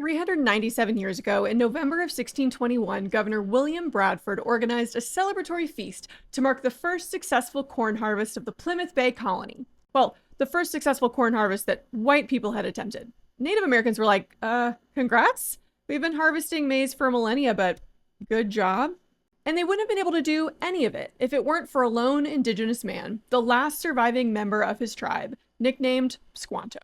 397 years ago, in November of 1621, Governor William Bradford organized a celebratory feast to mark the first successful corn harvest of the Plymouth Bay colony. Well, the first successful corn harvest that white people had attempted. Native Americans were like, congrats? We've been harvesting maize for millennia, but good job. And they wouldn't have been able to do any of it if it weren't for a lone indigenous man, the last surviving member of his tribe, nicknamed Squanto.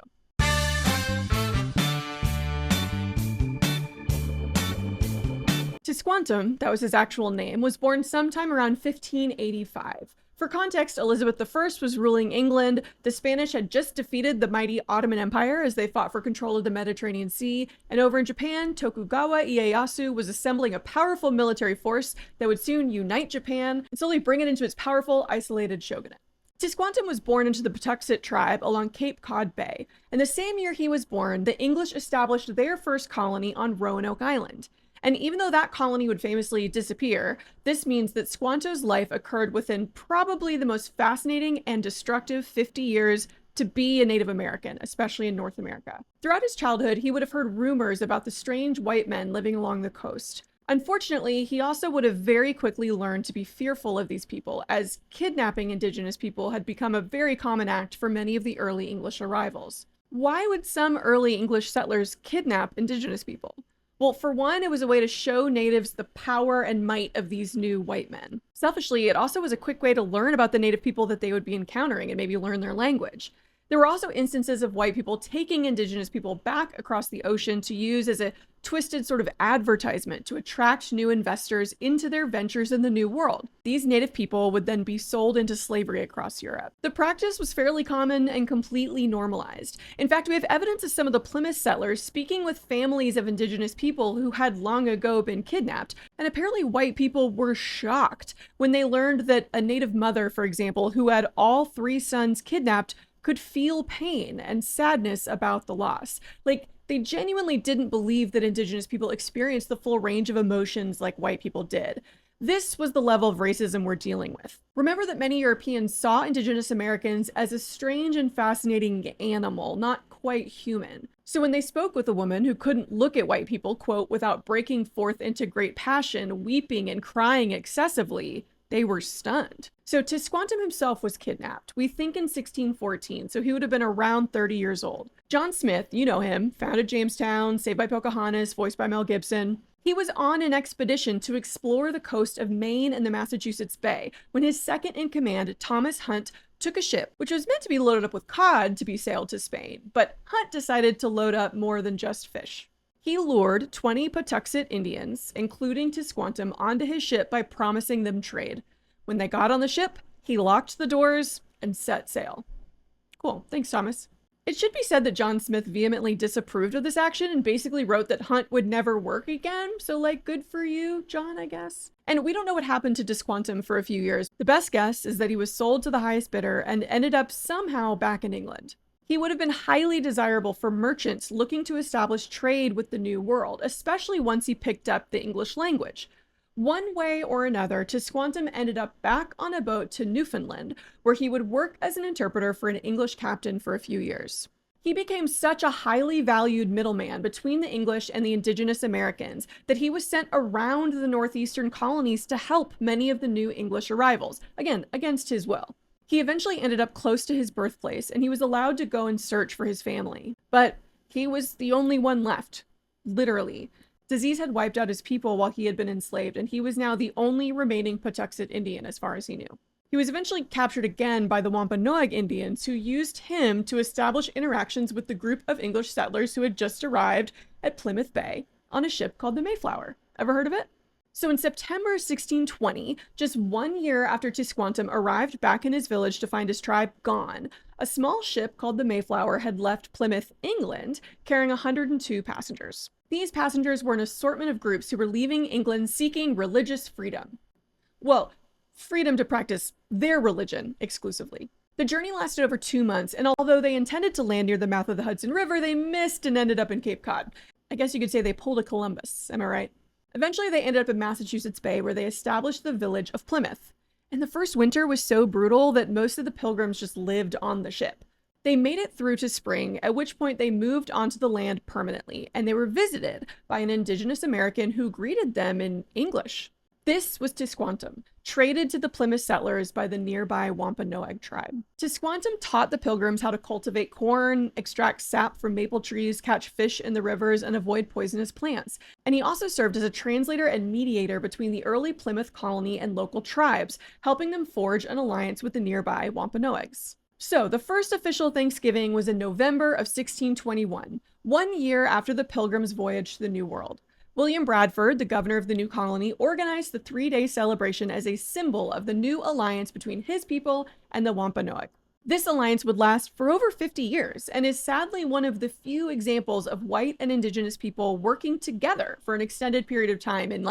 Tisquantum, that was his actual name, was born sometime around 1585. For context, Elizabeth I was ruling England. The Spanish had just defeated the mighty Ottoman Empire as they fought for control of the Mediterranean Sea. And over in Japan, Tokugawa Ieyasu was assembling a powerful military force that would soon unite Japan and slowly bring it into its powerful, isolated shogunate. Tisquantum was born into the Patuxet tribe along Cape Cod Bay. And the same year he was born, the English established their first colony on Roanoke Island. And even though that colony would famously disappear, this means that Squanto's life occurred within probably the most fascinating and destructive 50 years to be a Native American, especially in North America. Throughout his childhood, he would have heard rumors about the strange white men living along the coast. Unfortunately, he also would have very quickly learned to be fearful of these people, as kidnapping indigenous people had become a very common act for many of the early English arrivals. Why would some early English settlers kidnap indigenous people? Well, for one, it was a way to show natives the power and might of these new white men. Selfishly, it also was a quick way to learn about the native people that they would be encountering and maybe learn their language. There were also instances of white people taking indigenous people back across the ocean to use as a twisted sort of advertisement to attract new investors into their ventures in the New World. These native people would then be sold into slavery across Europe. The practice was fairly common and completely normalized. In fact, we have evidence of some of the Plymouth settlers speaking with families of indigenous people who had long ago been kidnapped, and apparently white people were shocked when they learned that a native mother, for example, who had all 3 sons kidnapped, could feel pain and sadness about the loss. Like, they genuinely didn't believe that indigenous people experienced the full range of emotions like white people did. This was the level of racism we're dealing with. Remember that many Europeans saw indigenous Americans as a strange and fascinating animal, not quite human. So when they spoke with a woman who couldn't look at white people, quote, without breaking forth into great passion, weeping and crying excessively, they were stunned. So Tisquantum himself was kidnapped, we think in 1614, so he would have been around 30 years old. John Smith, you know him, founded Jamestown, Saved by Pocahontas, voiced by Mel Gibson. He was on an expedition to explore the coast of Maine and the Massachusetts Bay when his second in command, Thomas Hunt, took a ship, which was meant to be loaded up with cod to be sailed to Spain, but Hunt decided to load up more than just fish. He lured 20 Patuxet Indians, including Tisquantum, onto his ship by promising them trade. When they got on the ship, he locked the doors and set sail. Cool, thanks, Thomas. It should be said that John Smith vehemently disapproved of this action and basically wrote that Hunt would never work again, so like, good for you, John, I guess. And we don't know what happened to Tisquantum for a few years. The best guess is that he was sold to the highest bidder and ended up somehow back in England. He would have been highly desirable for merchants looking to establish trade with the New World, especially once he picked up the English language. One way or another, Tisquantum ended up back on a boat to Newfoundland, where he would work as an interpreter for an English captain for a few years. He became such a highly valued middleman between the English and the indigenous Americans that he was sent around the northeastern colonies to help many of the new English arrivals, again, against his will. He eventually ended up close to his birthplace, and he was allowed to go and search for his family. But he was the only one left, literally. Disease had wiped out his people while he had been enslaved, and he was now the only remaining Patuxet Indian as far as he knew. He was eventually captured again by the Wampanoag Indians, who used him to establish interactions with the group of English settlers who had just arrived at Plymouth Bay on a ship called the Mayflower. Ever heard of it? So in September 1620, just 1 year after Tisquantum arrived back in his village to find his tribe gone, a small ship called the Mayflower had left Plymouth, England, carrying 102 passengers. These passengers were an assortment of groups who were leaving England seeking religious freedom. Well, freedom to practice their religion exclusively. The journey lasted over 2 months, and although they intended to land near the mouth of the Hudson River, they missed and ended up in Cape Cod. I guess you could say they pulled a Columbus, am I right? Eventually, they ended up in Massachusetts Bay, where they established the village of Plymouth. And the first winter was so brutal that most of the Pilgrims just lived on the ship. They made it through to spring, at which point they moved onto the land permanently, and they were visited by an indigenous American who greeted them in English. This was Tisquantum, traded to the Plymouth settlers by the nearby Wampanoag tribe. Tisquantum taught the Pilgrims how to cultivate corn, extract sap from maple trees, catch fish in the rivers, and avoid poisonous plants. And he also served as a translator and mediator between the early Plymouth colony and local tribes, helping them forge an alliance with the nearby Wampanoags. So, the first official Thanksgiving was in November of 1621, 1 year after the Pilgrims' voyage to the New World. William Bradford, the governor of the new colony, organized the 3-day celebration as a symbol of the new alliance between his people and the Wampanoag. This alliance would last for over 50 years and is sadly one of the few examples of white and indigenous people working together for an extended period of time in,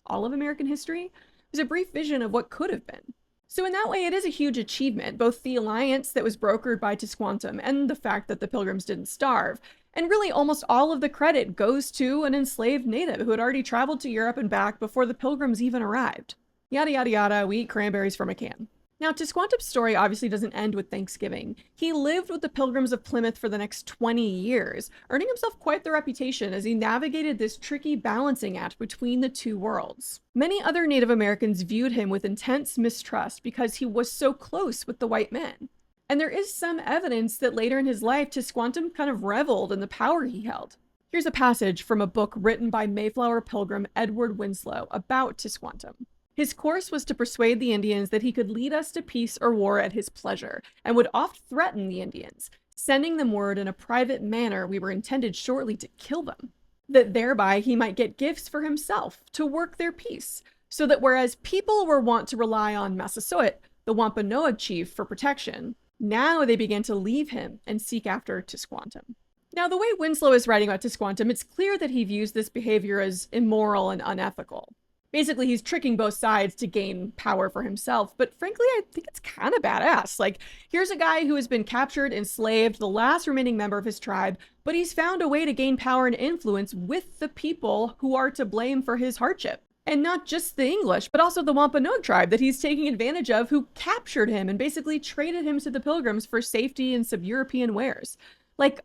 all of American history. It was a brief vision of what could have been. So in that way, it is a huge achievement, both the alliance that was brokered by Tisquantum and the fact that the Pilgrims didn't starve. And really, almost all of the credit goes to an enslaved native who had already traveled to Europe and back before the Pilgrims even arrived. Yada, yada, yada, we eat cranberries from a can. Now, Tisquantum's story obviously doesn't end with Thanksgiving. He lived with the Pilgrims of Plymouth for the next 20 years, earning himself quite the reputation as he navigated this tricky balancing act between the two worlds. Many other Native Americans viewed him with intense mistrust because he was so close with the white men. And there is some evidence that later in his life, Tisquantum kind of reveled in the power he held. Here's a passage from a book written by Mayflower pilgrim Edward Winslow about Tisquantum. His course was to persuade the Indians that he could lead us to peace or war at his pleasure, and would oft threaten the Indians, sending them word in a private manner we were intended shortly to kill them, that thereby he might get gifts for himself to work their peace, so that whereas people were wont to rely on Massasoit, the Wampanoag chief, for protection, now they began to leave him and seek after Tisquantum. Now, the way Winslow is writing about Tisquantum, it's clear that he views this behavior as immoral and unethical. Basically, he's tricking both sides to gain power for himself, but frankly, I think it's kind of badass. Here's a guy who has been captured, enslaved, the last remaining member of his tribe, but he's found a way to gain power and influence with the people who are to blame for his hardship. And not just the English, but also the Wampanoag tribe that he's taking advantage of, who captured him and basically traded him to the Pilgrims for safety and some European wares.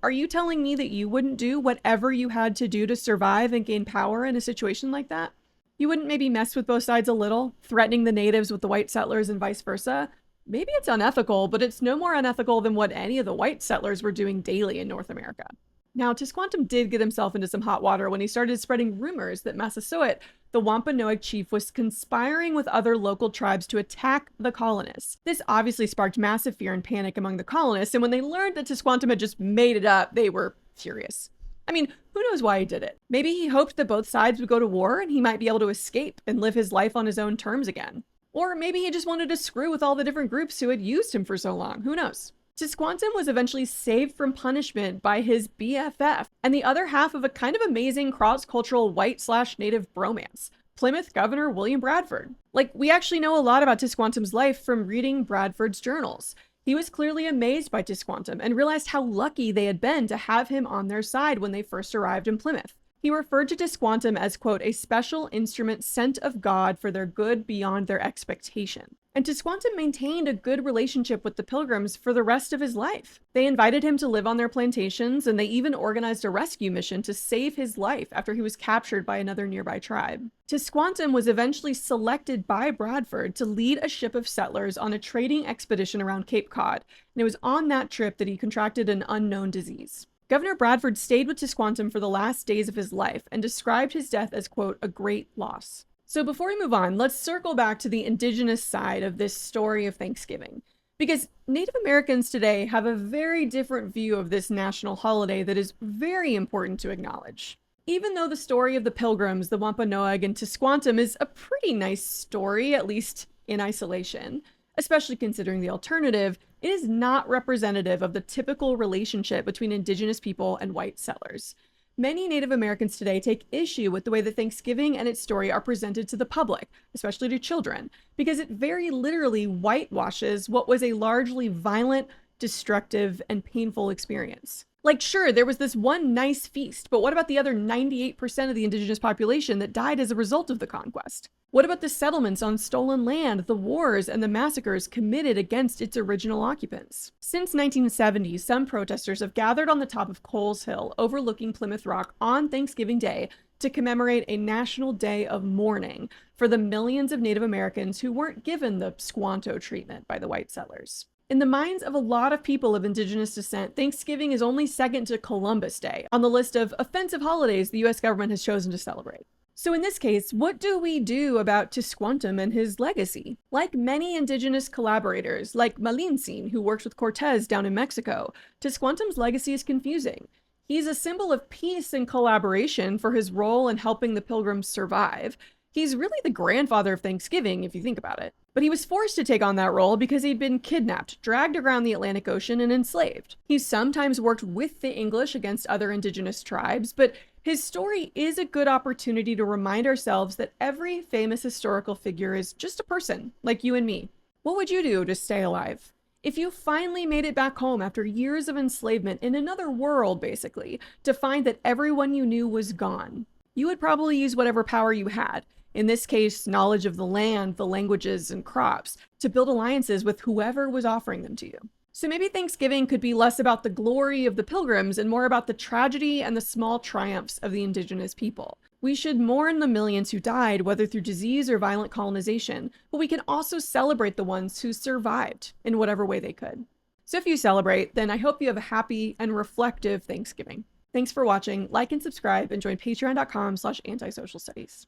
Are you telling me that you wouldn't do whatever you had to do to survive and gain power in a situation like that? You wouldn't maybe mess with both sides a little, threatening the natives with the white settlers and vice versa? Maybe it's unethical, but it's no more unethical than what any of the white settlers were doing daily in North America. Now, Tisquantum did get himself into some hot water when he started spreading rumors that Massasoit, the Wampanoag chief, was conspiring with other local tribes to attack the colonists. This obviously sparked massive fear and panic among the colonists, and when they learned that Tisquantum had just made it up, they were furious. I mean, who knows why he did it? Maybe he hoped that both sides would go to war and he might be able to escape and live his life on his own terms again. Or maybe he just wanted to screw with all the different groups who had used him for so long. Who knows? Tisquantum was eventually saved from punishment by his BFF and the other half of a kind of amazing cross-cultural white/native bromance, Plymouth Governor William Bradford. We actually know a lot about Tisquantum's life from reading Bradford's journals. He was clearly amazed by Tisquantum and realized how lucky they had been to have him on their side when they first arrived in Plymouth. He referred to Tisquantum as, quote, a special instrument sent of God for their good beyond their expectation. And Tisquantum maintained a good relationship with the Pilgrims for the rest of his life. They invited him to live on their plantations, and they even organized a rescue mission to save his life after he was captured by another nearby tribe. Tisquantum was eventually selected by Bradford to lead a ship of settlers on a trading expedition around Cape Cod, and it was on that trip that he contracted an unknown disease. Governor Bradford stayed with Tisquantum for the last days of his life and described his death as, quote, a great loss. So before we move on, let's circle back to the indigenous side of this story of Thanksgiving, because Native Americans today have a very different view of this national holiday that is very important to acknowledge. Even though the story of the Pilgrims, the Wampanoag, and Tisquantum is a pretty nice story, at least in isolation, especially considering the alternative, it is not representative of the typical relationship between indigenous people and white settlers. Many Native Americans today take issue with the way that Thanksgiving and its story are presented to the public, especially to children, because it very literally whitewashes what was a largely violent, destructive, and painful experience. Like, sure, there was this one nice feast, but what about the other 98% of the indigenous population that died as a result of the conquest? What about the settlements on stolen land, the wars, and the massacres committed against its original occupants? Since 1970, some protesters have gathered on the top of Coles Hill, overlooking Plymouth Rock, on Thanksgiving Day to commemorate a national day of mourning for the millions of Native Americans who weren't given the Squanto treatment by the white settlers. In the minds of a lot of people of indigenous descent, Thanksgiving is only second to Columbus Day on the list of offensive holidays the US government has chosen to celebrate. So in this case, what do we do about Tisquantum and his legacy? Like many indigenous collaborators, like Malintzin, who worked with Cortez down in Mexico, Tisquantum's legacy is confusing. He's a symbol of peace and collaboration for his role in helping the Pilgrims survive. He's really the grandfather of Thanksgiving, if you think about it. But he was forced to take on that role because he'd been kidnapped, dragged around the Atlantic Ocean, and enslaved. He sometimes worked with the English against other indigenous tribes, but his story is a good opportunity to remind ourselves that every famous historical figure is just a person, like you and me. What would you do to stay alive? If you finally made it back home after years of enslavement in another world, basically, to find that everyone you knew was gone, you would probably use whatever power you had, in this case, knowledge of the land, the languages, and crops, to build alliances with whoever was offering them to you. So maybe Thanksgiving could be less about the glory of the Pilgrims and more about the tragedy and the small triumphs of the indigenous people. We should mourn the millions who died, whether through disease or violent colonization, but we can also celebrate the ones who survived in whatever way they could. So if you celebrate, then I hope you have a happy and reflective Thanksgiving. Thanks for watching. Like and subscribe, and join patreon.com/antisocialstudies.